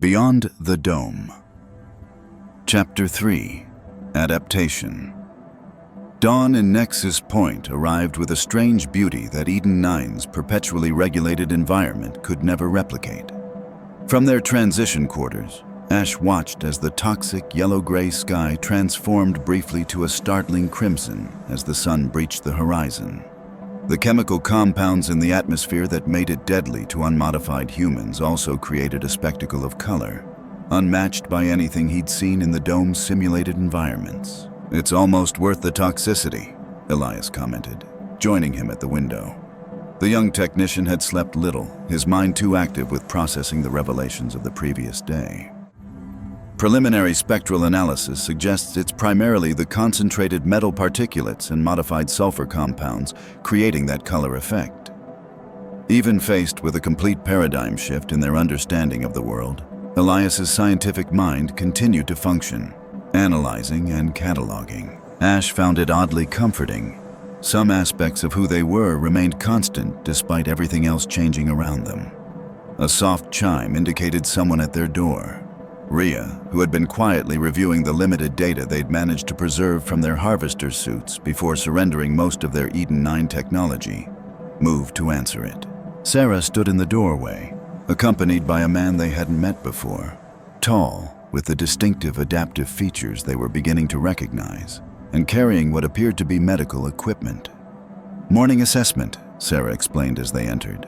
Beyond the Dome. Chapter 3. Adaptation. Dawn in Nexus Point arrived with a strange beauty that Eden 9's perpetually regulated environment could never replicate. From their transition quarters, Ash watched as the toxic yellow-gray sky transformed briefly to a startling crimson as the sun breached the horizon. The chemical compounds in the atmosphere that made it deadly to unmodified humans also created a spectacle of color, unmatched by anything he'd seen in the dome's simulated environments. "It's almost worth the toxicity," Elias commented, joining him at the window. The young technician had slept little, his mind too active with processing the revelations of the previous day. Preliminary spectral analysis suggests it's primarily the concentrated metal particulates and modified sulfur compounds creating that color effect. Even faced with a complete paradigm shift in their understanding of the world, Elias's scientific mind continued to function, analyzing and cataloging. Ash found it oddly comforting. Some aspects of who they were remained constant despite everything else changing around them. A soft chime indicated someone at their door. Riya, who had been quietly reviewing the limited data they'd managed to preserve from their harvester suits before surrendering most of their Eden 9 technology, moved to answer it. Sarah stood in the doorway, accompanied by a man they hadn't met before, tall, with the distinctive adaptive features they were beginning to recognize, and carrying what appeared to be medical equipment. "Morning assessment," Sarah explained as they entered.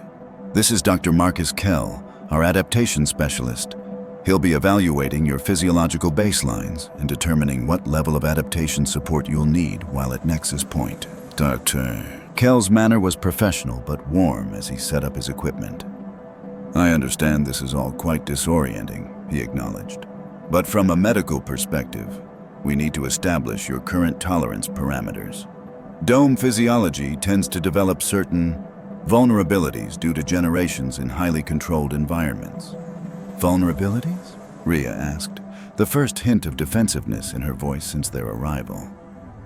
"This is Dr. Marcus Kell, our adaptation specialist. He'll be evaluating your physiological baselines and determining what level of adaptation support you'll need while at Nexus Point." Dr. Kell's manner was professional but warm as he set up his equipment. "I understand this is all quite disorienting," he acknowledged. "But from a medical perspective, we need to establish your current tolerance parameters. Dome physiology tends to develop certain vulnerabilities due to generations in highly controlled environments." "Vulnerabilities?" Riya asked, the first hint of defensiveness in her voice since their arrival.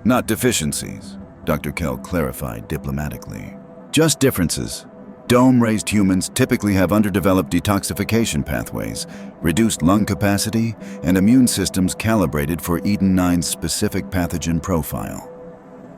"Not deficiencies," Dr. Kell clarified diplomatically. "Just differences. Dome-raised humans typically have underdeveloped detoxification pathways, reduced lung capacity, and immune systems calibrated for Eden 9's specific pathogen profile.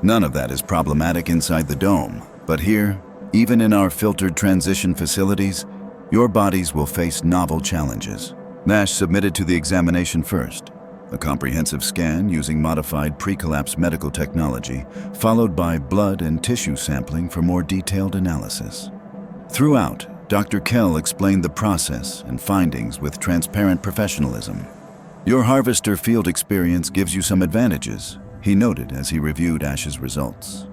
None of that is problematic inside the dome, but here, even in our filtered transition facilities, your bodies will face novel challenges." Nash submitted to the examination first, a comprehensive scan using modified pre-collapse medical technology, followed by blood and tissue sampling for more detailed analysis. Throughout, Dr. Kell explained the process and findings with transparent professionalism. "Your harvester field experience gives you some advantages," he noted as he reviewed Ash's results.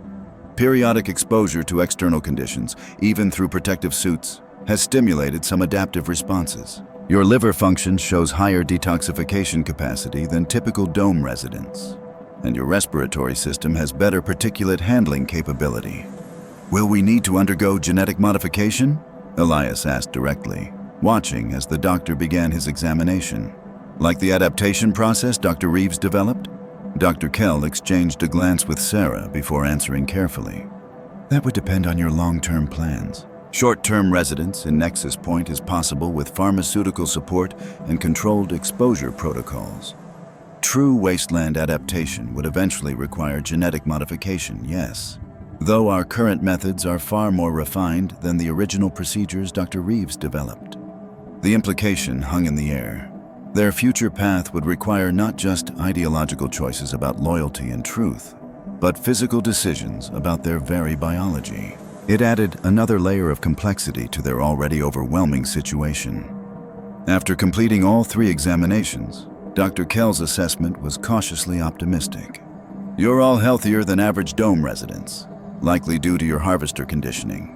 "Periodic exposure to external conditions, even through protective suits, has stimulated some adaptive responses. Your liver function shows higher detoxification capacity than typical dome residents, and your respiratory system has better particulate handling capability." "Will we need to undergo genetic modification?" Elias asked directly, watching as the doctor began his examination. "Like the adaptation process Dr. Reeves developed?" Dr. Kell exchanged a glance with Sarah before answering carefully. "That would depend on your long-term plans. Short-term residence in Nexus Point is possible with pharmaceutical support and controlled exposure protocols. True wasteland adaptation would eventually require genetic modification, yes, though our current methods are far more refined than the original procedures Dr. Reeves developed." The implication hung in the air. Their future path would require not just ideological choices about loyalty and truth, but physical decisions about their very biology. It added another layer of complexity to their already overwhelming situation. After completing all 3 examinations, Dr. Kell's assessment was cautiously optimistic. "You're all healthier than average dome residents, likely due to your harvester conditioning.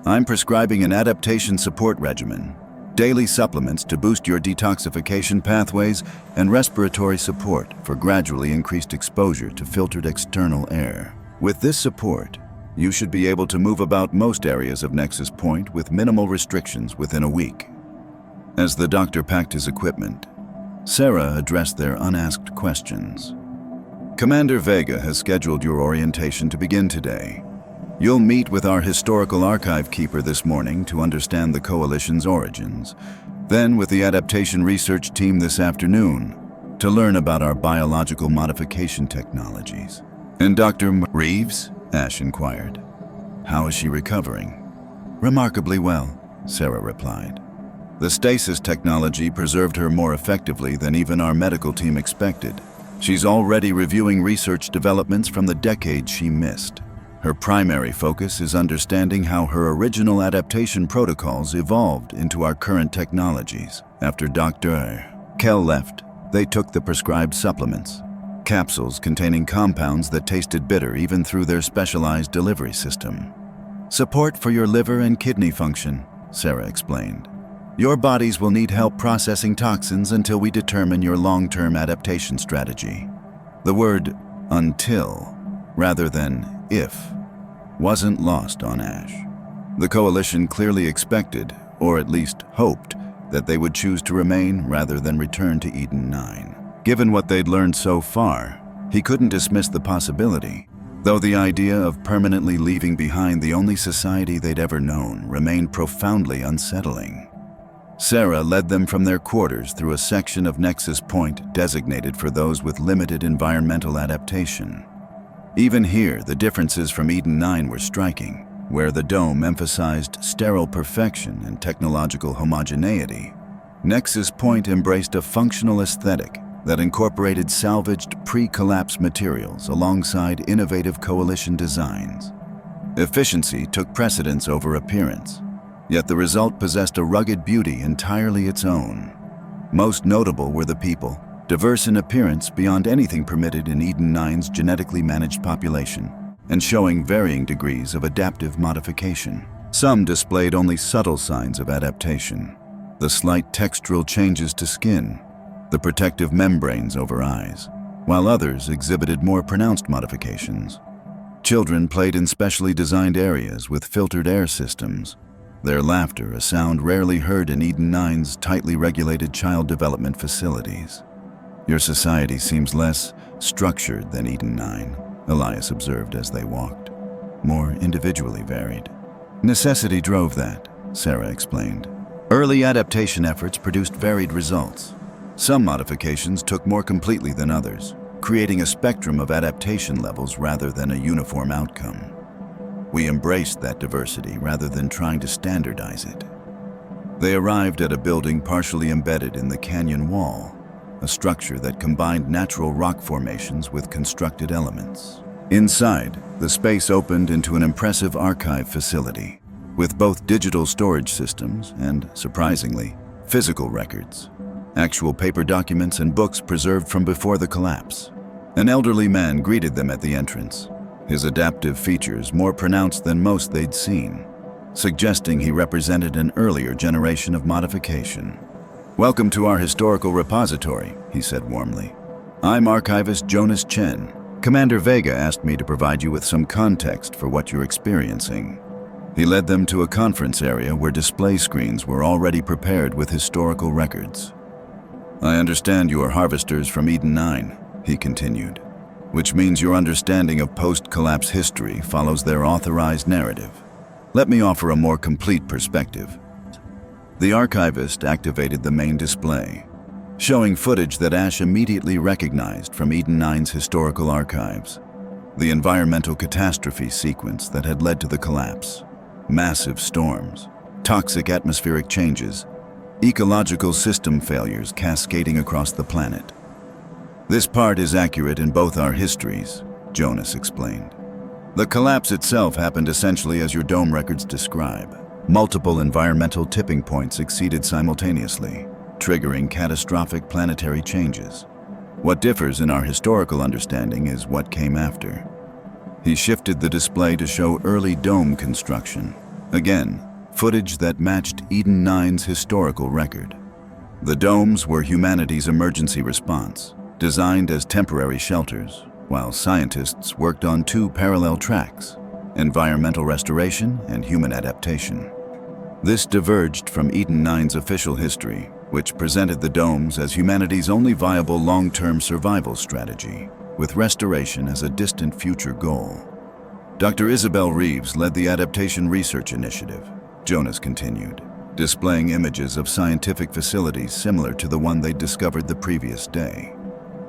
I'm prescribing an adaptation support regimen, daily supplements to boost your detoxification pathways, and respiratory support for gradually increased exposure to filtered external air. With this support, you should be able to move about most areas of Nexus Point with minimal restrictions within a week." As the doctor packed his equipment, Sarah addressed their unasked questions. "Commander Vega has scheduled your orientation to begin today. You'll meet with our historical archive keeper this morning to understand the Coalition's origins. Then with the adaptation research team this afternoon to learn about our biological modification technologies. And Dr. Reeves? Ash inquired. How is she recovering? Remarkably well, Sarah replied. The stasis technology preserved her more effectively than even our medical team expected. She's already reviewing research developments from the decades she missed. Her primary focus is understanding how her original adaptation protocols evolved into our current technologies. After Dr. Kell left, they took the prescribed supplements, capsules containing compounds that tasted bitter even through their specialized delivery system. Support for your liver and kidney function, Sarah explained. Your bodies will need help processing toxins until we determine your long-term adaptation strategy. The word until, rather than if, wasn't lost on Ash. The Coalition clearly expected, or at least hoped, that they would choose to remain rather than return to Eden 9. Given what they'd learned so far, he couldn't dismiss the possibility, though the idea of permanently leaving behind the only society they'd ever known remained profoundly unsettling. Sarah led them from their quarters through a section of Nexus Point designated for those with limited environmental adaptation. Even here, the differences from Eden 9 were striking, where the dome emphasized sterile perfection and technological homogeneity. Nexus Point embraced a functional aesthetic that incorporated salvaged pre-collapse materials alongside innovative Coalition designs. Efficiency took precedence over appearance, yet the result possessed a rugged beauty entirely its own. Most notable were the people, diverse in appearance beyond anything permitted in Eden 9's genetically managed population, and showing varying degrees of adaptive modification. Some displayed only subtle signs of adaptation, the slight textural changes to skin, the protective membranes over eyes, while others exhibited more pronounced modifications. Children played in specially designed areas with filtered air systems, their laughter a sound rarely heard in Eden 9's tightly regulated child development facilities. Your society seems less structured than Eden 9, Elias observed as they walked, more individually varied. Necessity drove that, Sarah explained. Early adaptation efforts produced varied results. Some modifications took more completely than others, creating a spectrum of adaptation levels rather than a uniform outcome. We embraced that diversity rather than trying to standardize it. They arrived at a building partially embedded in the canyon wall, a structure that combined natural rock formations with constructed elements. Inside, the space opened into an impressive archive facility, with both digital storage systems and, surprisingly, physical records, actual paper documents and books preserved from before the collapse. An elderly man greeted them at the entrance, his adaptive features more pronounced than most they'd seen, suggesting he represented an earlier generation of modification. "Welcome to our historical repository," he said warmly. "I'm Archivist Jonas Chen. Commander Vega asked me to provide you with some context for what you're experiencing." He led them to a conference area where display screens were already prepared with historical records. "I understand you are harvesters from Eden 9, he continued, "which means your understanding of post-collapse history follows their authorized narrative. Let me offer a more complete perspective." The archivist activated the main display, showing footage that Ash immediately recognized from Eden 9's historical archives. The environmental catastrophe sequence that had led to the collapse, massive storms, toxic atmospheric changes, ecological system failures cascading across the planet. "This part is accurate in both our histories," Jonas explained. "The collapse itself happened essentially as your dome records describe. Multiple environmental tipping points succeeded simultaneously, triggering catastrophic planetary changes. What differs in our historical understanding is what came after." He shifted the display to show early dome construction. Again, footage that matched Eden 9's historical record. The domes were humanity's emergency response, designed as temporary shelters, while scientists worked on two parallel tracks: environmental restoration and human adaptation. This diverged from Eden 9's official history, which presented the domes as humanity's only viable long-term survival strategy, with restoration as a distant future goal. Dr. Isabel Reeves led the Adaptation Research Initiative, Jonas continued. displaying images of scientific facilities similar to the one they'd discovered the previous day.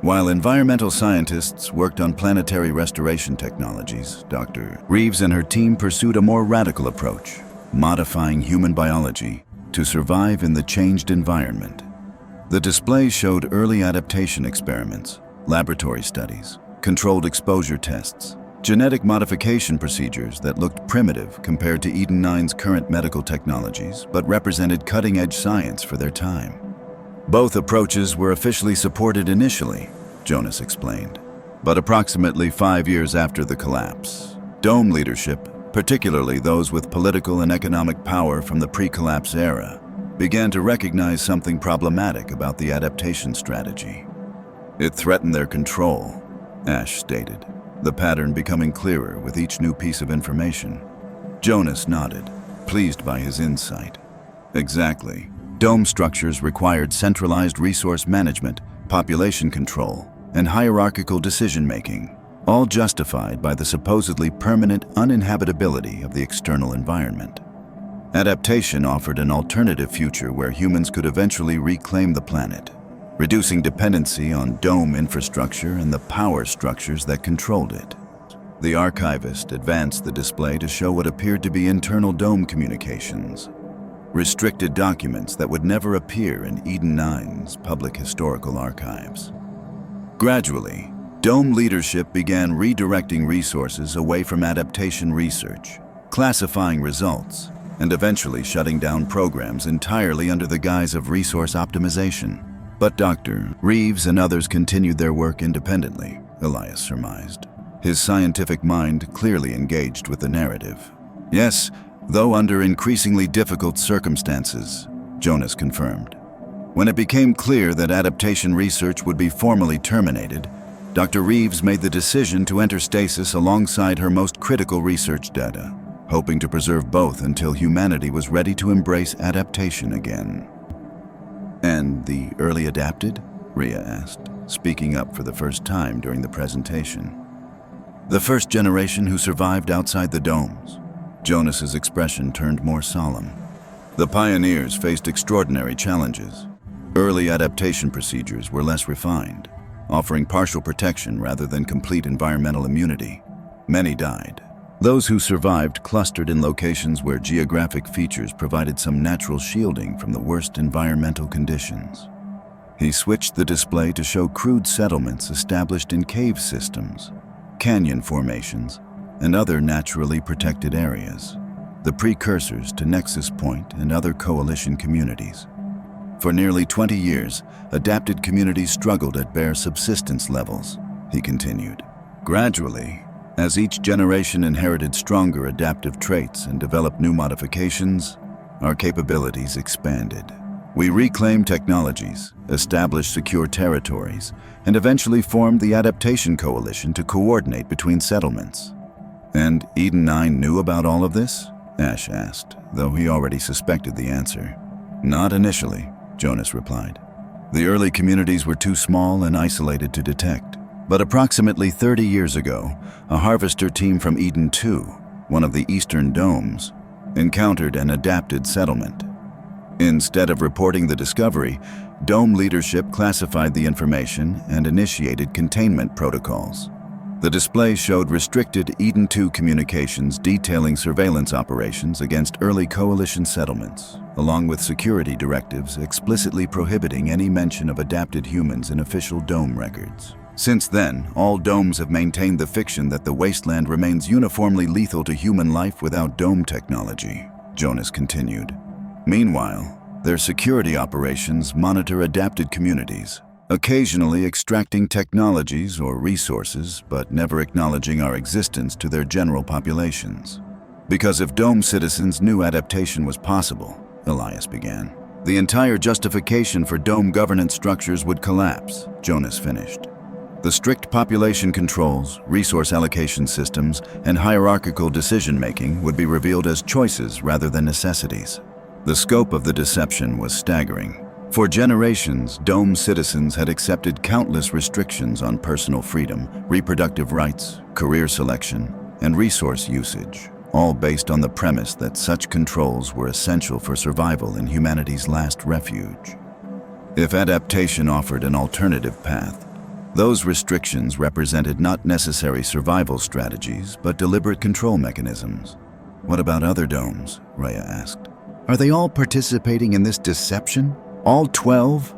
While environmental scientists worked on planetary restoration technologies, Dr. Reeves and her team pursued a more radical approach, modifying human biology to survive in the changed environment. The display showed early adaptation experiments, laboratory studies, controlled exposure tests, genetic modification procedures that looked primitive compared to Eden-9's current medical technologies, but represented cutting-edge science for their time. Both approaches were officially supported initially, Jonas explained. But approximately 5 years after the collapse, Dome leadership, particularly those with political and economic power from the pre-collapse era, began to recognize something problematic about the adaptation strategy. It threatened their control, Ash stated, the pattern becoming clearer with each new piece of information. Jonas nodded, pleased by his insight. Exactly. Dome structures required centralized resource management, population control, and hierarchical decision-making, all justified by the supposedly permanent uninhabitability of the external environment. Adaptation offered an alternative future where humans could eventually reclaim the planet, reducing dependency on Dome infrastructure and the power structures that controlled it. The archivist advanced the display to show what appeared to be internal Dome communications, restricted documents that would never appear in Eden-9's public historical archives. Gradually, Dome leadership began redirecting resources away from adaptation research, classifying results, and eventually shutting down programs entirely under the guise of resource optimization. But Dr. Reeves and others continued their work independently, Elias surmised, his scientific mind clearly engaged with the narrative. Yes, though under increasingly difficult circumstances, Jonas confirmed. When it became clear that adaptation research would be formally terminated, Dr. Reeves made the decision to enter stasis alongside her most critical research data, hoping to preserve both until humanity was ready to embrace adaptation again. And the early adapted? Riya asked, speaking up for the first time during the presentation. The first generation who survived outside the domes. Jonas's expression turned more solemn. The pioneers faced extraordinary challenges. Early adaptation procedures were less refined, offering partial protection rather than complete environmental immunity. Many died. Those who survived clustered in locations where geographic features provided some natural shielding from the worst environmental conditions. He switched the display to show crude settlements established in cave systems, canyon formations, and other naturally protected areas, the precursors to Nexus Point and other coalition communities. For nearly 20 years, adapted communities struggled at bare subsistence levels, he continued. Gradually, as each generation inherited stronger adaptive traits and developed new modifications, our capabilities expanded. We reclaimed technologies, established secure territories, and eventually formed the Adaptation Coalition to coordinate between settlements. And Eden-9 knew about all of this? Ash asked, though he already suspected the answer. Not initially, Jonas replied. The early communities were too small and isolated to detect. But approximately 30 years ago, a harvester team from Eden-2, one of the eastern domes, encountered an adapted settlement. Instead of reporting the discovery, Dome leadership classified the information and initiated containment protocols. The display showed restricted Eden-2 communications detailing surveillance operations against early coalition settlements, along with security directives explicitly prohibiting any mention of adapted humans in official Dome records. Since then, all domes have maintained the fiction that the wasteland remains uniformly lethal to human life without Dome technology, Jonas continued. Meanwhile, their security operations monitor adapted communities, occasionally extracting technologies or resources, but never acknowledging our existence to their general populations. Because if Dome citizens knew adaptation was possible, Elias began, the entire justification for Dome governance structures would collapse, Jonas finished. The strict population controls, resource allocation systems, and hierarchical decision-making would be revealed as choices rather than necessities. The scope of the deception was staggering. For generations, Dome citizens had accepted countless restrictions on personal freedom, reproductive rights, career selection, and resource usage, all based on the premise that such controls were essential for survival in humanity's last refuge. If adaptation offered an alternative path, those restrictions represented not necessary survival strategies, but deliberate control mechanisms. What about other domes? Riya asked. Are they all participating in this deception? All 12?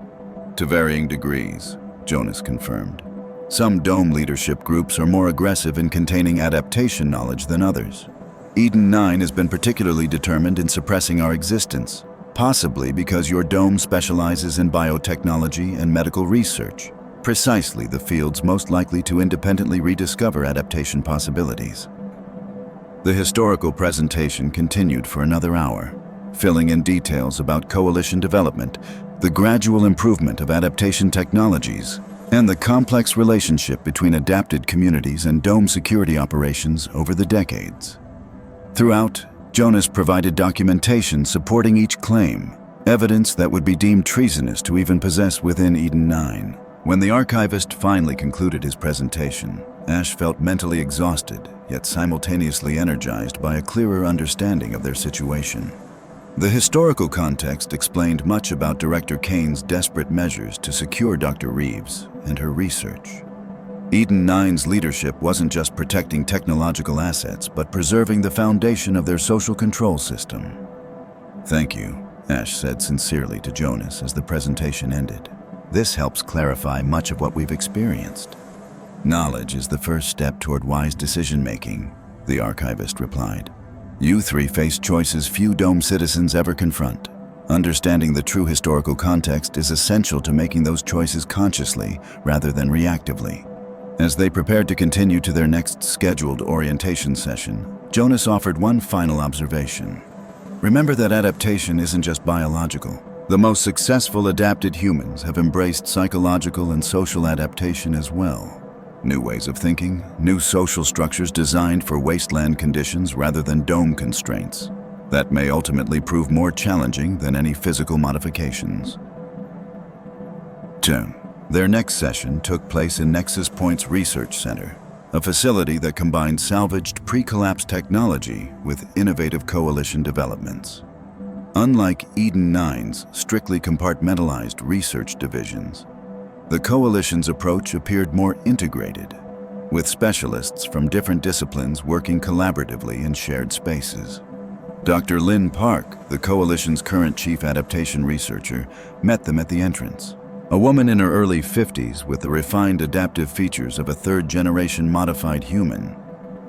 To varying degrees, Jonas confirmed. Some dome leadership groups are more aggressive in containing adaptation knowledge than others. Eden 9 has been particularly determined in suppressing our existence, possibly because your dome specializes in biotechnology and medical research, precisely the fields most likely to independently rediscover adaptation possibilities. The historical presentation continued for another hour, filling in details about coalition development, the gradual improvement of adaptation technologies, and the complex relationship between adapted communities and dome security operations over the decades. Throughout, Jonas provided documentation supporting each claim, evidence that would be deemed treasonous to even possess within Eden 9. When the archivist finally concluded his presentation, Ash felt mentally exhausted, yet simultaneously energized by a clearer understanding of their situation. The historical context explained much about Director Kane's desperate measures to secure Dr. Reeves and her research. Eden 9's leadership wasn't just protecting technological assets, but preserving the foundation of their social control system. Thank you, Ash said sincerely to Jonas as the presentation ended. This helps clarify much of what we've experienced. Knowledge is the first step toward wise decision-making, the archivist replied. You three face choices few dome citizens ever confront. Understanding the true historical context is essential to making those choices consciously rather than reactively. As they prepared to continue to their next scheduled orientation session, Jonas offered one final observation. Remember that adaptation isn't just biological. The most successful adapted humans have embraced psychological and social adaptation as well. New ways of thinking, new social structures designed for wasteland conditions rather than dome constraints. That may ultimately prove more challenging than any physical modifications. 2. Their next session took place in Nexus Point's Research Center, a facility that combined salvaged pre-collapse technology with innovative coalition developments. Unlike Eden 9's strictly compartmentalized research divisions, the coalition's approach appeared more integrated, with specialists from different disciplines working collaboratively in shared spaces. Dr. Lynn Park, the coalition's current chief adaptation researcher, met them at the entrance. A woman in her early 50s with the refined adaptive features of a third-generation modified human.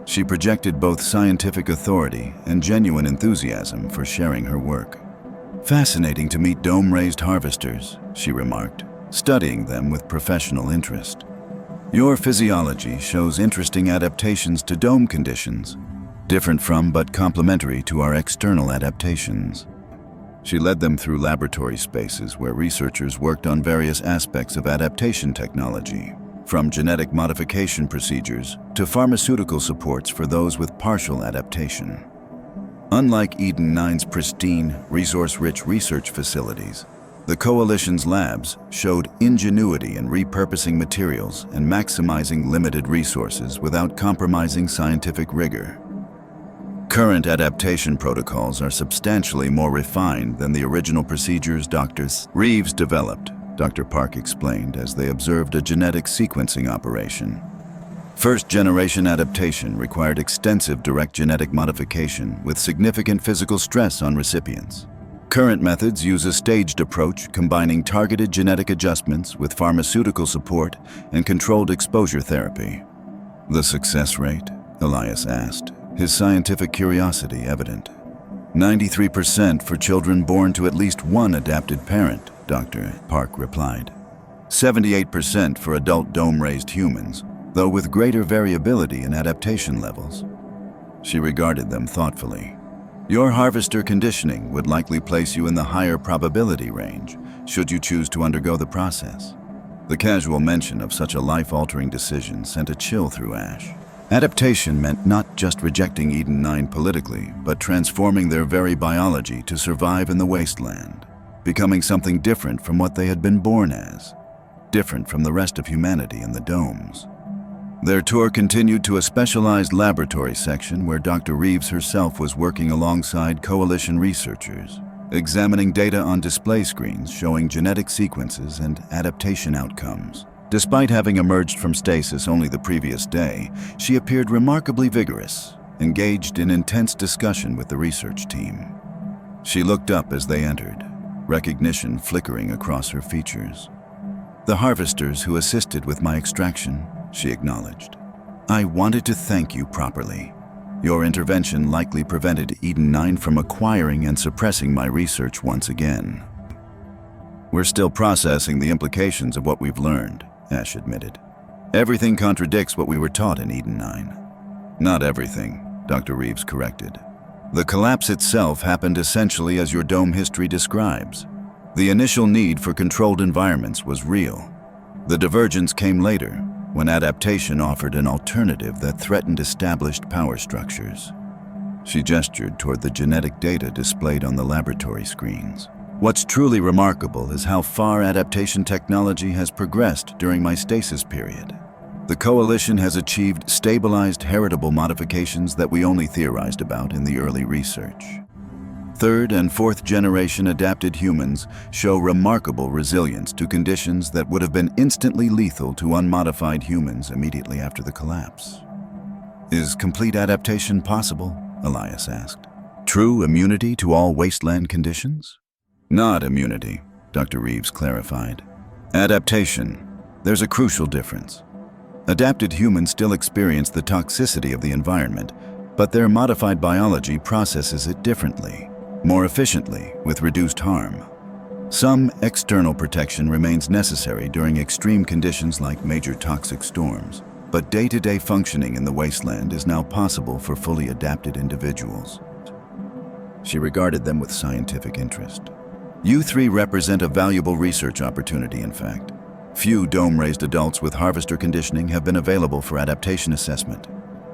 She projected both scientific authority and genuine enthusiasm for sharing her work. Fascinating to meet dome-raised harvesters, she remarked, studying them with professional interest. Your physiology shows interesting adaptations to dome conditions, different from but complementary to our external adaptations. She led them through laboratory spaces where researchers worked on various aspects of adaptation technology, from genetic modification procedures to pharmaceutical supports for those with partial adaptation. Unlike Eden 9's pristine, resource-rich research facilities, the Coalition's labs showed ingenuity in repurposing materials and maximizing limited resources without compromising scientific rigor. Current adaptation protocols are substantially more refined than the original procedures Dr. Reeves developed, Dr. Park explained as they observed a genetic sequencing operation. First-generation adaptation required extensive direct genetic modification with significant physical stress on recipients. Current methods use a staged approach combining targeted genetic adjustments with pharmaceutical support and controlled exposure therapy. The success rate? Elias asked, his scientific curiosity evident. 93% for children born to at least one adapted parent, Dr. Park replied. 78% for adult dome-raised humans, though with greater variability in adaptation levels. She regarded them thoughtfully. Your harvester conditioning would likely place you in the higher probability range, should you choose to undergo the process. The casual mention of such a life-altering decision sent a chill through Ash. Adaptation meant not just rejecting Eden 9 politically, but transforming their very biology to survive in the wasteland, becoming something different from what they had been born as, different from the rest of humanity in the domes. Their tour continued to a specialized laboratory section where Dr. Reeves herself was working alongside coalition researchers, examining data on display screens showing genetic sequences and adaptation outcomes. Despite having emerged from stasis only the previous day, she appeared remarkably vigorous, engaged in intense discussion with the research team. She looked up as they entered, recognition flickering across her features. "The harvesters who assisted with my extraction," she acknowledged. "I wanted to thank you properly. Your intervention likely prevented Eden-9 from acquiring and suppressing my research once again." "We're still processing the implications of what we've learned," Ash admitted. "Everything contradicts what we were taught in Eden-9." "Not everything," Dr. Reeves corrected. "The collapse itself happened essentially as your dome history describes. The initial need for controlled environments was real. The divergence came later, when adaptation offered an alternative that threatened established power structures." She gestured toward the genetic data displayed on the laboratory screens. "What's truly remarkable is how far adaptation technology has progressed during my stasis period. The Coalition has achieved stabilized heritable modifications that we only theorized about in the early research. Third and fourth generation adapted humans show remarkable resilience to conditions that would have been instantly lethal to unmodified humans immediately after the collapse." "Is complete adaptation possible?" Elias asked. "True immunity to all wasteland conditions?" "Not immunity," Dr. Reeves clarified. "Adaptation. There's a crucial difference. Adapted humans still experience the toxicity of the environment, but their modified biology processes it differently, more efficiently, with reduced harm. Some external protection remains necessary during extreme conditions like major toxic storms, but day-to-day functioning in the wasteland is now possible for fully adapted individuals." She regarded them with scientific interest. "You three represent a valuable research opportunity, in fact. Few dome-raised adults with harvester conditioning have been available for adaptation assessment.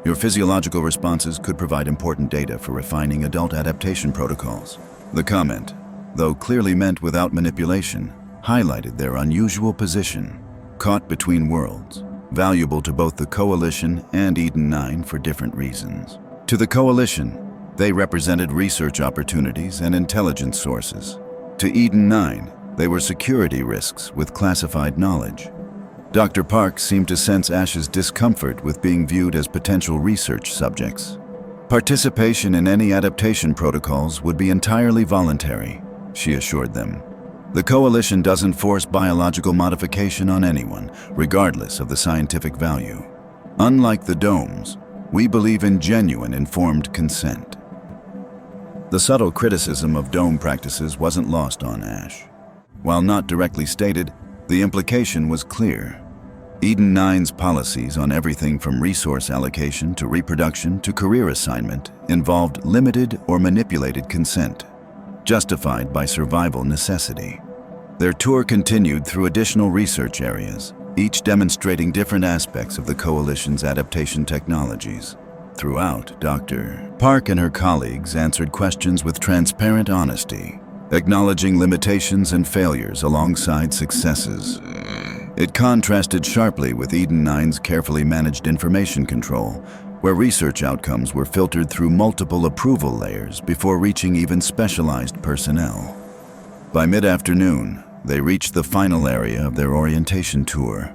Your physiological responses could provide important data for refining adult adaptation protocols." The comment, though clearly meant without manipulation, highlighted their unusual position, caught between worlds, valuable to both the Coalition and Eden-9 for different reasons. To the Coalition, they represented research opportunities and intelligence sources. To Eden-9, they were security risks with classified knowledge. Dr. Park seemed to sense Ash's discomfort with being viewed as potential research subjects. "Participation in any adaptation protocols would be entirely voluntary," she assured them. "The Coalition doesn't force biological modification on anyone, regardless of the scientific value. Unlike the domes, we believe in genuine informed consent." The subtle criticism of dome practices wasn't lost on Ash. While not directly stated, the implication was clear. Eden-9's policies on everything from resource allocation to reproduction to career assignment involved limited or manipulated consent, justified by survival necessity. Their tour continued through additional research areas, each demonstrating different aspects of the Coalition's adaptation technologies. Throughout, Dr. Park and her colleagues answered questions with transparent honesty, acknowledging limitations and failures alongside successes. It contrasted sharply with Eden-9's carefully managed information control, where research outcomes were filtered through multiple approval layers before reaching even specialized personnel. By mid-afternoon, they reached the final area of their orientation tour,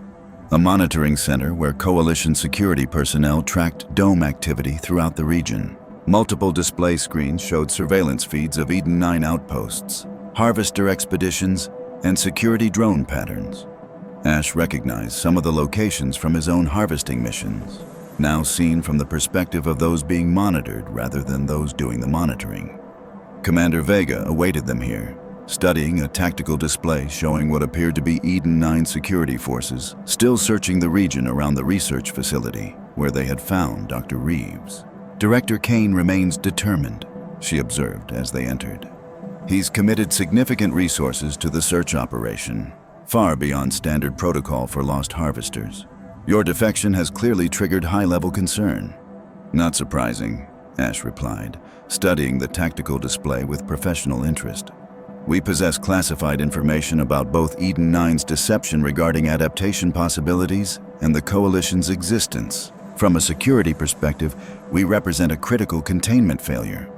a monitoring center where Coalition security personnel tracked dome activity throughout the region. Multiple display screens showed surveillance feeds of Eden-9 outposts, harvester expeditions, and security drone patterns. Ash recognized some of the locations from his own harvesting missions, now seen from the perspective of those being monitored rather than those doing the monitoring. Commander Vega awaited them here, studying a tactical display showing what appeared to be Eden-9 security forces still searching the region around the research facility where they had found Dr. Reeves. "Director Kane remains determined," she observed as they entered. "He's committed significant resources to the search operation, far beyond standard protocol for lost harvesters. Your defection has clearly triggered high-level concern." "Not surprising," Ash replied, studying the tactical display with professional interest. We possess classified information about both Eden 9's deception regarding adaptation possibilities and the Coalition's existence. From a security perspective, we represent a critical containment failure.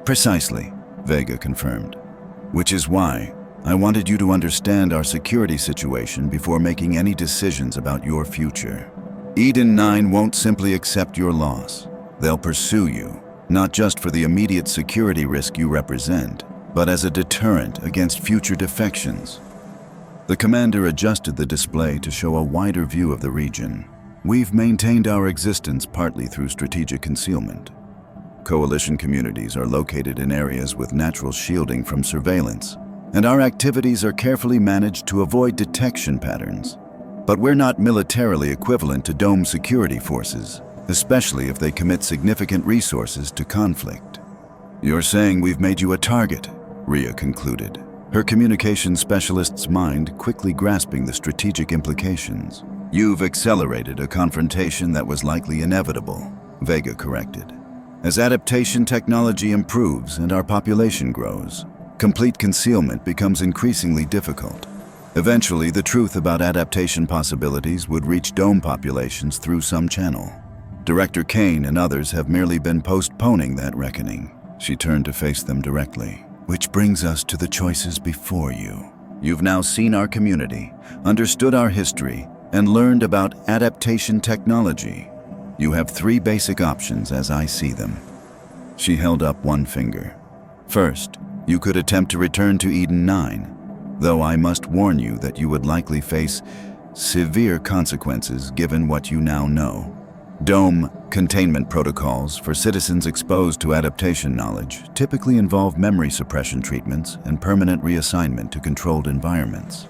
Precisely, Vega confirmed. Which is why I wanted you to understand our security situation before making any decisions about your future. Eden 9 won't simply accept your loss. They'll pursue you, not just for the immediate security risk you represent, but as a deterrent against future defections. The commander adjusted the display to show a wider view of the region. We've maintained our existence partly through strategic concealment. Coalition communities are located in areas with natural shielding from surveillance, and our activities are carefully managed to avoid detection patterns. But we're not militarily equivalent to Dome security forces, especially if they commit significant resources to conflict. You're saying we've made you a target, Riya concluded, her communications specialist's mind quickly grasping the strategic implications. You've accelerated a confrontation that was likely inevitable, Vega corrected. As adaptation technology improves and our population grows, complete concealment becomes increasingly difficult. Eventually, the truth about adaptation possibilities would reach Dome populations through some channel. Director Kane and others have merely been postponing that reckoning. She turned to face them directly. Which brings us to the choices before you. You've now seen our community, understood our history, and learned about adaptation technology. You have three basic options as I see them. She held up one finger. First, you could attempt to return to Eden 9, though I must warn you that you would likely face severe consequences given what you now know. Dome containment protocols for citizens exposed to adaptation knowledge typically involve memory suppression treatments and permanent reassignment to controlled environments.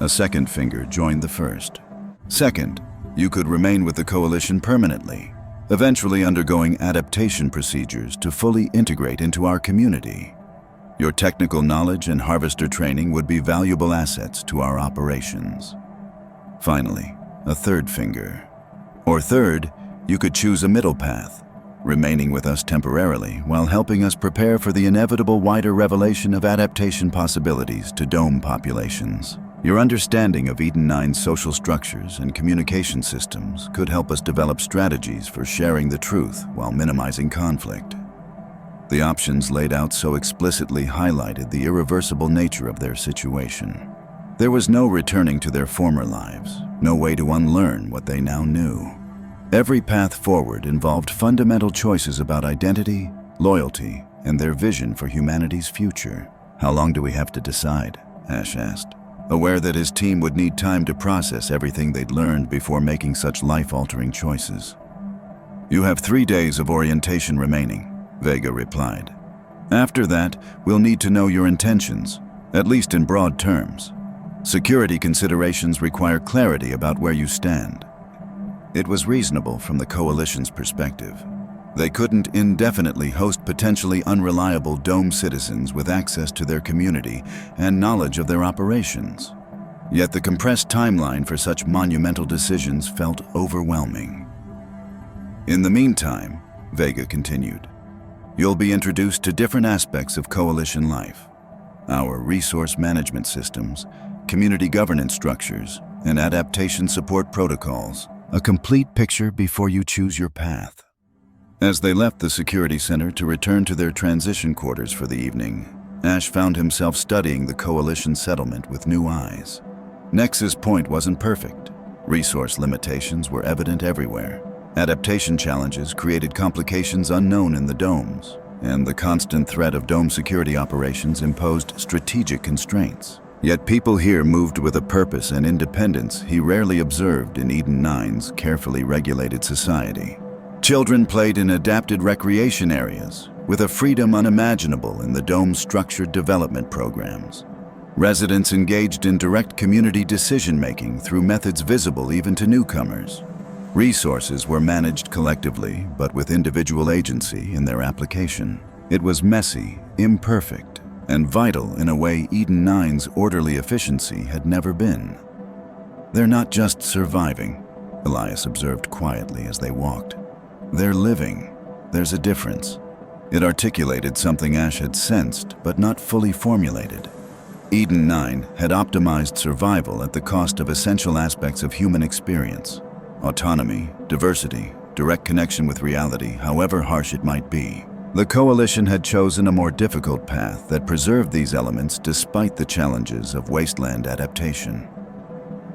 A second finger joined the first. Second, you could remain with the Coalition permanently, eventually undergoing adaptation procedures to fully integrate into our community. Your technical knowledge and harvester training would be valuable assets to our operations. Finally, a third finger. Or third, you could choose a middle path, remaining with us temporarily while helping us prepare for the inevitable wider revelation of adaptation possibilities to Dome populations. Your understanding of Eden 9's social structures and communication systems could help us develop strategies for sharing the truth while minimizing conflict. The options laid out so explicitly highlighted the irreversible nature of their situation. There was no returning to their former lives, no way to unlearn what they now knew. Every path forward involved fundamental choices about identity, loyalty, and their vision for humanity's future. How long do we have to decide? Ash asked, aware that his team would need time to process everything they'd learned before making such life-altering choices. You have 3 days of orientation remaining, Vega replied. After that, we'll need to know your intentions, at least in broad terms. Security considerations require clarity about where you stand. It was reasonable from the Coalition's perspective. They couldn't indefinitely host potentially unreliable Dome citizens with access to their community and knowledge of their operations. Yet the compressed timeline for such monumental decisions felt overwhelming. In the meantime, Vega continued, you'll be introduced to different aspects of Coalition life. Our resource management systems, community governance structures, and adaptation support protocols. A complete picture before you choose your path. As they left the security center to return to their transition quarters for the evening, Ash found himself studying the Coalition settlement with new eyes. Nexus Point wasn't perfect. Resource limitations were evident everywhere. Adaptation challenges created complications unknown in the domes, and the constant threat of Dome security operations imposed strategic constraints. Yet people here moved with a purpose and independence he rarely observed in Eden 9's carefully regulated society. Children played in adapted recreation areas, with a freedom unimaginable in the Dome's structured development programs. Residents engaged in direct community decision-making through methods visible even to newcomers. Resources were managed collectively, but with individual agency in their application. It was messy, imperfect, and vital in a way Eden 9's orderly efficiency had never been. They're not just surviving, Elias observed quietly as they walked. They're living. There's a difference. It articulated something Ash had sensed but not fully formulated. Eden 9 had optimized survival at the cost of essential aspects of human experience: autonomy, diversity, direct connection with reality, however harsh it might be. The Coalition had chosen a more difficult path that preserved these elements despite the challenges of wasteland adaptation.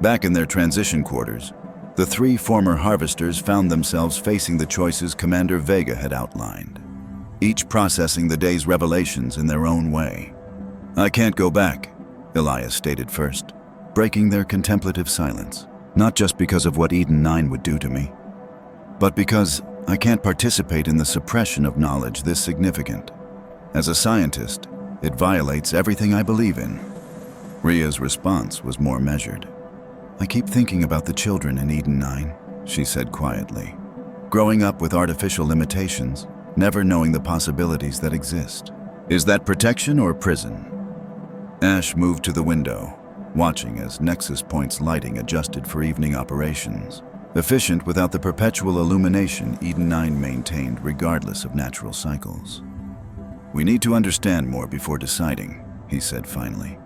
Back in their transition quarters, the three former harvesters found themselves facing the choices Commander Vega had outlined, each processing the day's revelations in their own way. "I can't go back," Elias stated first, breaking their contemplative silence. "Not just because of what Eden 9 would do to me, but because I can't participate in the suppression of knowledge this significant. As a scientist, it violates everything I believe in." Riya's response was more measured. "I keep thinking about the children in Eden 9, she said quietly. "Growing up with artificial limitations, never knowing the possibilities that exist. Is that protection or prison?" Ash moved to the window, watching as Nexus Point's lighting adjusted for evening operations. Efficient without the perpetual illumination Eden 9 maintained regardless of natural cycles. "We need to understand more before deciding," he said finally.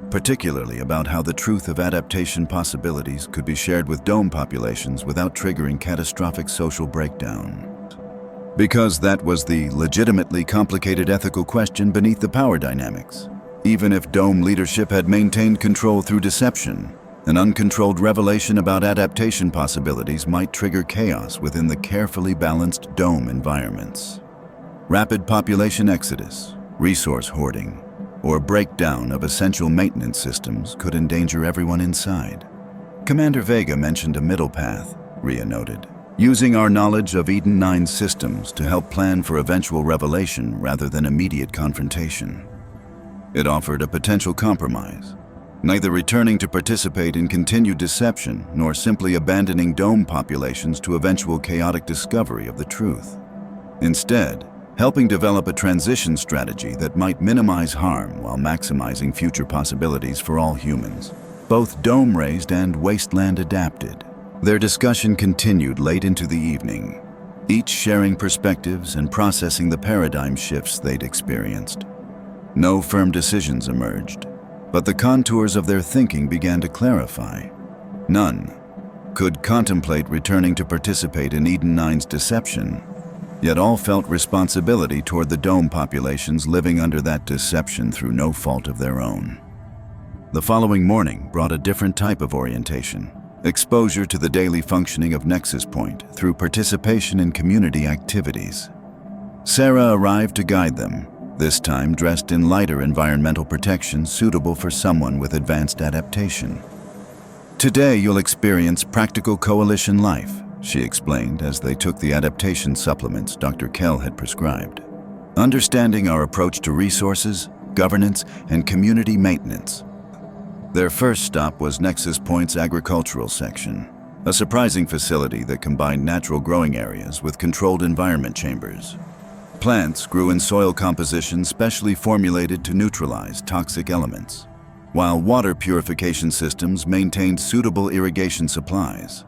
"Particularly about how the truth of adaptation possibilities could be shared with dome populations without triggering catastrophic social breakdown. Because that was the legitimately complicated ethical question beneath the power dynamics. Even if dome leadership had maintained control through deception, an uncontrolled revelation about adaptation possibilities might trigger chaos within the carefully balanced dome environments. Rapid population exodus, resource hoarding, or breakdown of essential maintenance systems could endanger everyone inside. Commander Vega mentioned a middle path, Riya noted, using our knowledge of Eden 9's systems to help plan for eventual revelation rather than immediate confrontation. It offered a potential compromise, neither returning to participate in continued deception nor simply abandoning dome populations to eventual chaotic discovery of the truth. Instead, helping develop a transition strategy that might minimize harm while maximizing future possibilities for all humans, both dome-raised and wasteland-adapted. Their discussion continued late into the evening, each sharing perspectives and processing the paradigm shifts they'd experienced. No firm decisions emerged, but the contours of their thinking began to clarify. None could contemplate returning to participate in Eden 9's deception, yet all felt responsibility toward the dome populations living under that deception through no fault of their own. The following morning brought a different type of orientation, exposure to the daily functioning of Nexus Point through participation in community activities. Sarah arrived to guide them, this time dressed in lighter environmental protection suitable for someone with advanced adaptation. "Today you'll experience practical Coalition life," she explained as they took the adaptation supplements Dr. Kell had prescribed. "Understanding our approach to resources, governance, and community maintenance." Their first stop was Nexus Point's agricultural section, a surprising facility that combined natural growing areas with controlled environment chambers. Plants grew in soil composition specially formulated to neutralize toxic elements, while water purification systems maintained suitable irrigation supplies.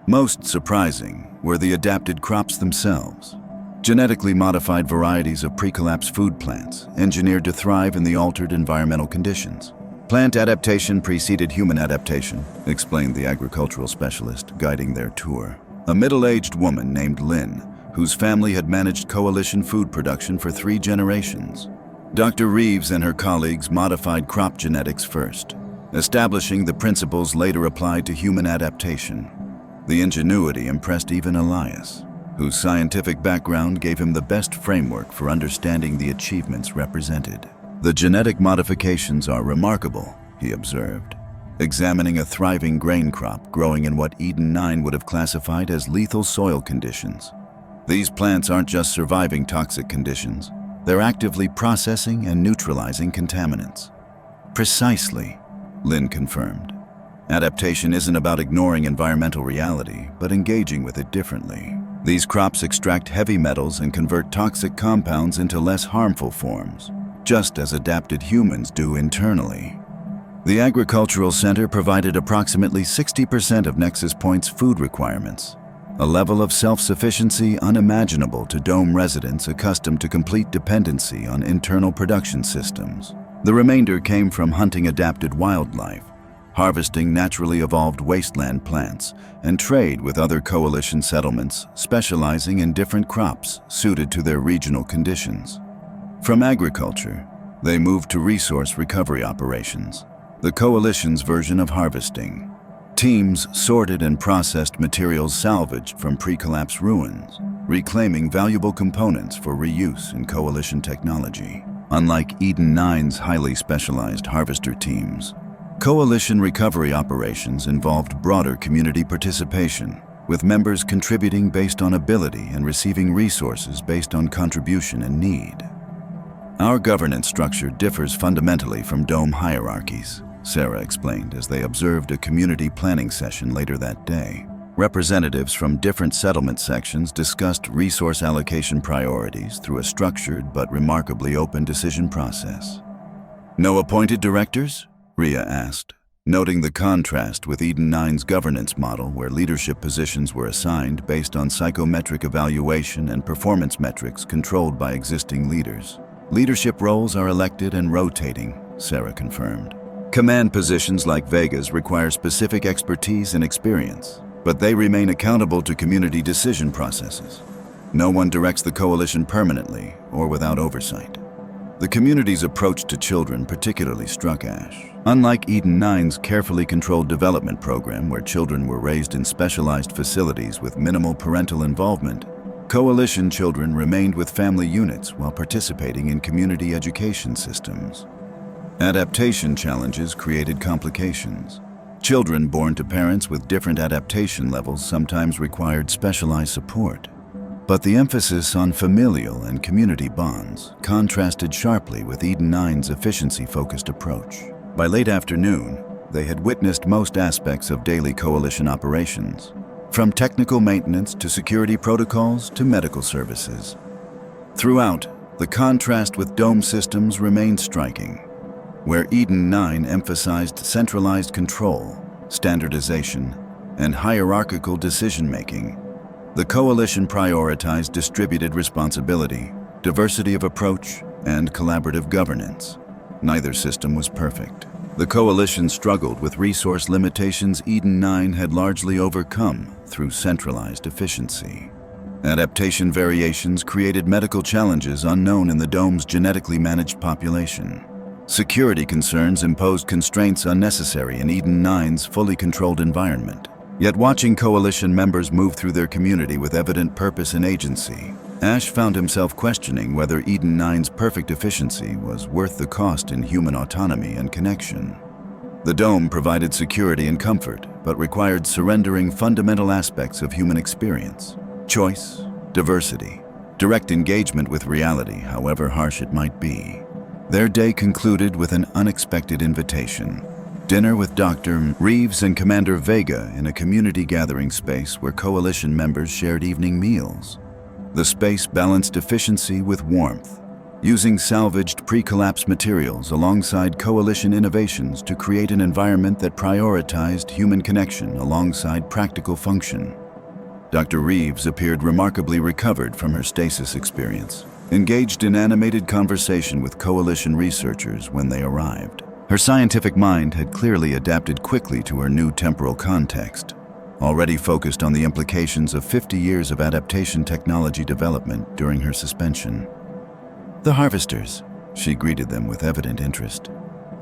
Most surprising were the adapted crops themselves, genetically modified varieties of pre-collapse food plants engineered to thrive in the altered environmental conditions. "Plant adaptation preceded human adaptation," explained the agricultural specialist guiding their tour. A middle-aged woman named Lynn, whose family had managed Coalition food production for 3 generations. Dr. Reeves and her colleagues modified crop genetics first, establishing the principles later applied to human adaptation. The ingenuity impressed even Elias, whose scientific background gave him the best framework for understanding the achievements represented. "The genetic modifications are remarkable," he observed, examining a thriving grain crop growing in what Eden 9 would have classified as lethal soil conditions. "These plants aren't just surviving toxic conditions, they're actively processing and neutralizing contaminants." "Precisely," Lynn confirmed. "Adaptation isn't about ignoring environmental reality, but engaging with it differently. These crops extract heavy metals and convert toxic compounds into less harmful forms, just as adapted humans do internally." The agricultural center provided approximately 60% of Nexus Point's food requirements, a level of self-sufficiency unimaginable to Dome residents accustomed to complete dependency on internal production systems. The remainder came from hunting adapted wildlife, harvesting naturally evolved wasteland plants, and trade with other coalition settlements specializing in different crops suited to their regional conditions. From agriculture, they moved to resource recovery operations, the coalition's version of harvesting. Teams sorted and processed materials salvaged from pre-collapse ruins, reclaiming valuable components for reuse in coalition technology. Unlike Eden 9's highly specialized harvester teams, coalition recovery operations involved broader community participation, with members contributing based on ability and receiving resources based on contribution and need. Our governance structure differs fundamentally from Dome hierarchies, Sarah explained as they observed a community planning session later that day. Representatives from different settlement sections discussed resource allocation priorities through a structured but remarkably open decision process. No appointed directors? Riya asked, noting the contrast with Eden 9's governance model where leadership positions were assigned based on psychometric evaluation and performance metrics controlled by existing leaders. Leadership roles are elected and rotating, Sarah confirmed. Command positions like Vega's require specific expertise and experience, but they remain accountable to community decision processes. No one directs the coalition permanently or without oversight. The community's approach to children particularly struck Ash. Unlike Eden 9's carefully controlled development program where children were raised in specialized facilities with minimal parental involvement, coalition children remained with family units while participating in community education systems. Adaptation challenges created complications. Children born to parents with different adaptation levels sometimes required specialized support. But the emphasis on familial and community bonds contrasted sharply with Eden 9's efficiency-focused approach. By late afternoon, they had witnessed most aspects of daily coalition operations, from technical maintenance to security protocols to medical services. Throughout, the contrast with Dome systems remained striking. Where Eden 9 emphasized centralized control, standardization, and hierarchical decision-making, the coalition prioritized distributed responsibility, diversity of approach, and collaborative governance. Neither system was perfect. The coalition struggled with resource limitations Eden 9 had largely overcome through centralized efficiency. Adaptation variations created medical challenges unknown in the Dome's genetically managed population. Security concerns imposed constraints unnecessary in Eden 9's fully controlled environment. Yet watching coalition members move through their community with evident purpose and agency, Ash found himself questioning whether Eden 9's perfect efficiency was worth the cost in human autonomy and connection. The Dome provided security and comfort, but required surrendering fundamental aspects of human experience: choice, diversity, direct engagement with reality, however harsh it might be. Their day concluded with an unexpected invitation. Dinner with Dr. Reeves and Commander Vega in a community gathering space where coalition members shared evening meals. The space balanced efficiency with warmth, using salvaged pre-collapse materials alongside coalition innovations to create an environment that prioritized human connection alongside practical function. Dr. Reeves appeared remarkably recovered from her stasis experience, engaged in animated conversation with coalition researchers when they arrived. Her scientific mind had clearly adapted quickly to her new temporal context, already focused on the implications of 50 years of adaptation technology development during her suspension. "The harvesters," she greeted them with evident interest.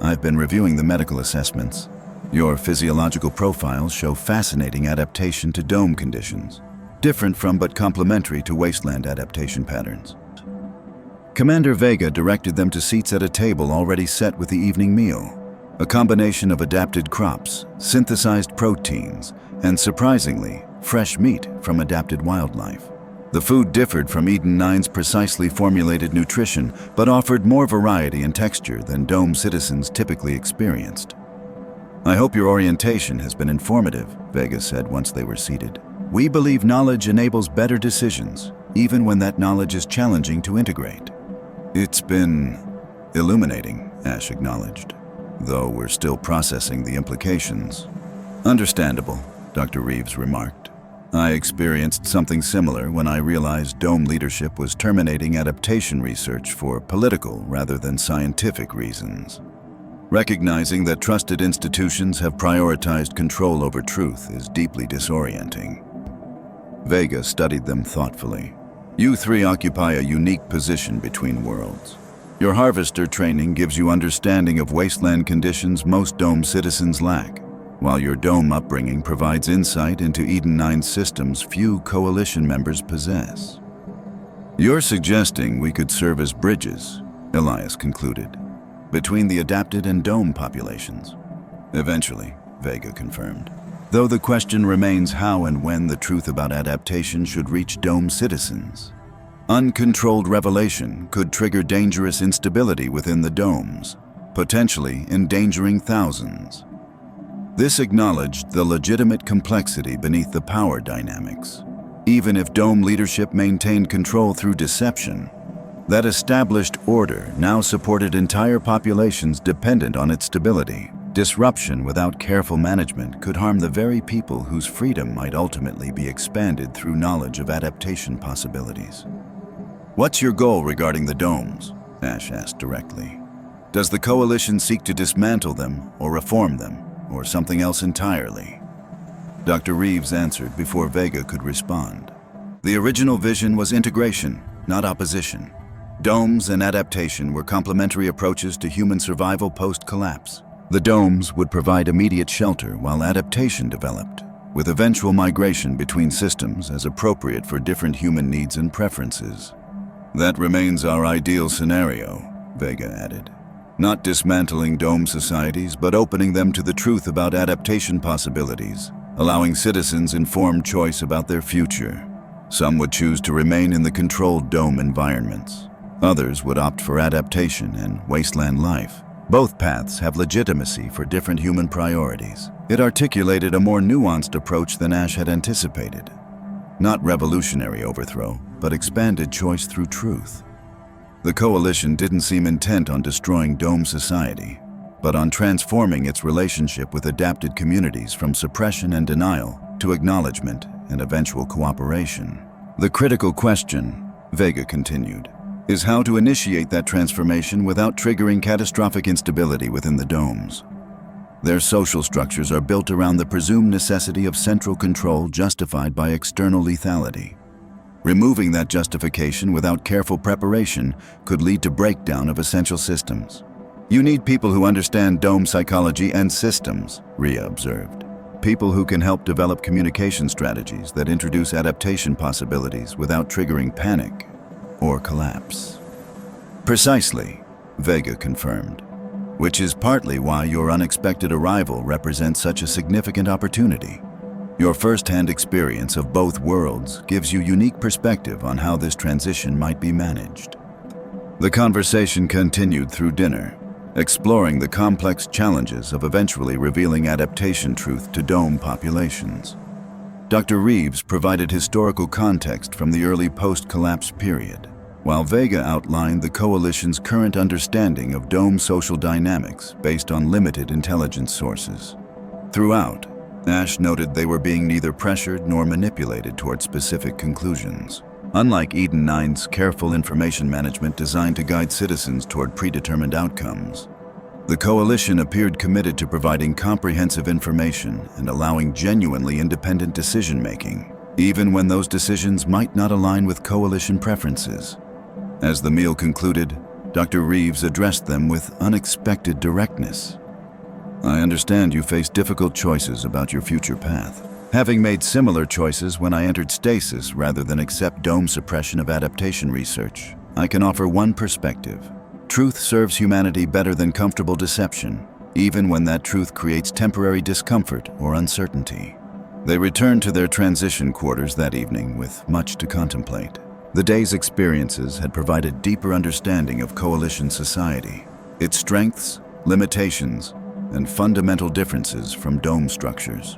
"I've been reviewing the medical assessments. Your physiological profiles show fascinating adaptation to Dome conditions, different from but complementary to wasteland adaptation patterns." Commander Vega directed them to seats at a table already set with the evening meal, a combination of adapted crops, synthesized proteins, and surprisingly, fresh meat from adapted wildlife. The food differed from Eden 9's precisely formulated nutrition, but offered more variety and texture than Dome citizens typically experienced. "I hope your orientation has been informative," Vega said once they were seated. "We believe knowledge enables better decisions, even when that knowledge is challenging to integrate." "It's been illuminating," Ash acknowledged, "though we're still processing the implications." "Understandable," Dr. Reeves remarked. I experienced something similar when I realized Dome leadership was terminating adaptation research for political rather than scientific reasons. Recognizing that trusted institutions have prioritized control over truth is deeply disorienting. Vega studied them thoughtfully. You three occupy a unique position between worlds. Your harvester training gives you understanding of wasteland conditions most Dome citizens lack, while your Dome upbringing provides insight into Eden 9's systems few Coalition members possess. You're suggesting we could serve as bridges, Elias concluded, between the adapted and Dome populations. Eventually, Vega confirmed. Though the question remains how and when the truth about adaptation should reach Dome citizens. Uncontrolled revelation could trigger dangerous instability within the Domes, potentially endangering thousands. This acknowledged the legitimate complexity beneath the power dynamics. Even if Dome leadership maintained control through deception, that established order now supported entire populations dependent on its stability. Disruption without careful management could harm the very people whose freedom might ultimately be expanded through knowledge of adaptation possibilities. What's your goal regarding the Domes? Ash asked directly. Does the Coalition seek to dismantle them or reform them, or something else entirely? Dr. Reeves answered before Vega could respond. The original vision was integration, not opposition. Domes and adaptation were complementary approaches to human survival post-collapse. The Domes would provide immediate shelter while adaptation developed, with eventual migration between systems as appropriate for different human needs and preferences. That remains our ideal scenario, Vega added. Not dismantling Dome societies, but opening them to the truth about adaptation possibilities, allowing citizens informed choice about their future. Some would choose to remain in the controlled Dome environments. Others would opt for adaptation and wasteland life. Both paths have legitimacy for different human priorities. It articulated a more nuanced approach than Ash had anticipated. Not revolutionary overthrow, but expanded choice through truth. The Coalition didn't seem intent on destroying Dome society, but on transforming its relationship with adapted communities from suppression and denial to acknowledgement and eventual cooperation. The critical question, Vega continued, is how to initiate that transformation without triggering catastrophic instability within the Domes. Their social structures are built around the presumed necessity of central control justified by external lethality. Removing that justification without careful preparation could lead to breakdown of essential systems. You need people who understand Dome psychology and systems, Riya observed. People who can help develop communication strategies that introduce adaptation possibilities without triggering panic or collapse. Precisely, Vega confirmed, which is partly why your unexpected arrival represents such a significant opportunity. Your first-hand experience of both worlds gives you unique perspective on how this transition might be managed. The conversation continued through dinner, exploring the complex challenges of eventually revealing adaptation truth to Dome populations. Dr. Reeves provided historical context from the early post-collapse period, while Vega outlined the Coalition's current understanding of Dome social dynamics based on limited intelligence sources. Throughout, Ash noted they were being neither pressured nor manipulated toward specific conclusions. Unlike Eden 9's careful information management designed to guide citizens toward predetermined outcomes, the Coalition appeared committed to providing comprehensive information and allowing genuinely independent decision-making, even when those decisions might not align with Coalition preferences. As the meal concluded, Dr. Reeves addressed them with unexpected directness. I understand you face difficult choices about your future path. Having made similar choices when I entered stasis rather than accept Dome suppression of adaptation research, I can offer one perspective. Truth serves humanity better than comfortable deception, even when that truth creates temporary discomfort or uncertainty. They returned to their transition quarters that evening with much to contemplate. The day's experiences had provided deeper understanding of Coalition society, its strengths, limitations, and fundamental differences from Dome structures.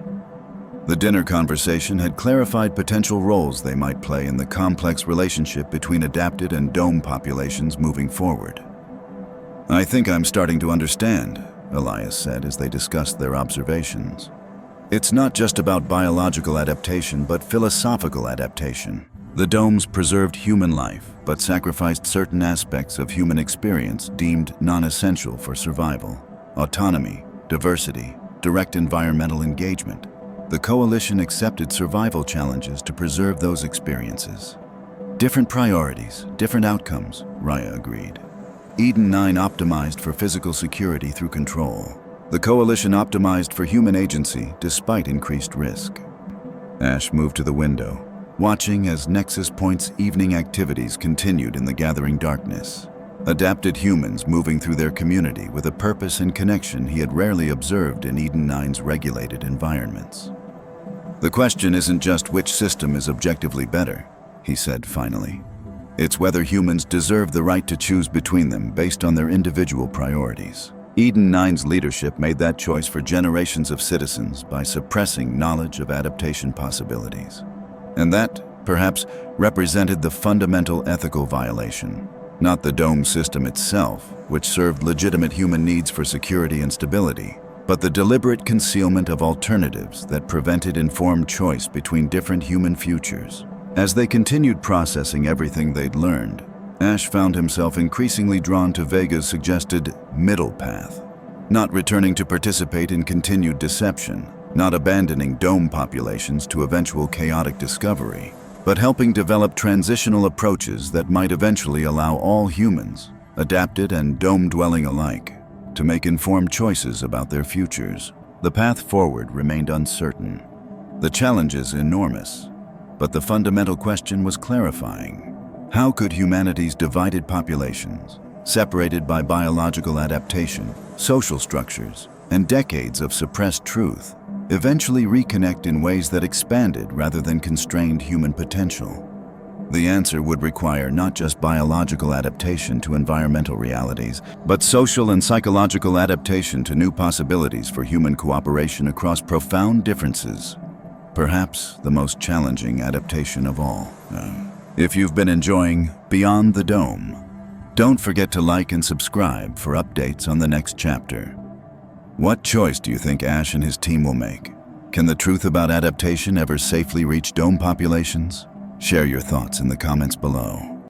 The dinner conversation had clarified potential roles they might play in the complex relationship between adapted and Dome populations moving forward. I think I'm starting to understand, Elias said as they discussed their observations. It's not just about biological adaptation, but philosophical adaptation. The domes preserved human life, but sacrificed certain aspects of human experience deemed non-essential for survival. Autonomy, diversity, direct environmental engagement. The coalition accepted survival challenges to preserve those experiences. Different priorities, different outcomes, Riya agreed. Eden 9 optimized for physical security through control. The coalition optimized for human agency despite increased risk. Ash moved to the window, watching as Nexus Point's evening activities continued in the gathering darkness. Adapted humans moving through their community with a purpose and connection he had rarely observed in Eden 9's regulated environments. The question isn't just which system is objectively better, he said finally. It's whether humans deserve the right to choose between them based on their individual priorities. Eden 9's leadership made that choice for generations of citizens by suppressing knowledge of adaptation possibilities. And that, perhaps, represented the fundamental ethical violation. Not the dome system itself, which served legitimate human needs for security and stability, but the deliberate concealment of alternatives that prevented informed choice between different human futures. As they continued processing everything they'd learned, Ash found himself increasingly drawn to Vega's suggested middle path. Not returning to participate in continued deception, not abandoning dome populations to eventual chaotic discovery, but helping develop transitional approaches that might eventually allow all humans, adapted and dome-dwelling alike, to make informed choices about their futures. The path forward remained uncertain. The challenges enormous, but the fundamental question was clarifying. How could humanity's divided populations, separated by biological adaptation, social structures, and decades of suppressed truth, eventually reconnect in ways that expanded rather than constrained human potential? The answer would require not just biological adaptation to environmental realities, but social and psychological adaptation to new possibilities for human cooperation across profound differences. Perhaps the most challenging adaptation of all. If you've been enjoying Beyond the Dome, don't forget to like and subscribe for updates on the next chapter. What choice do you think Ash and his team will make? Can the truth about adaptation ever safely reach dome populations? Share your thoughts in the comments below.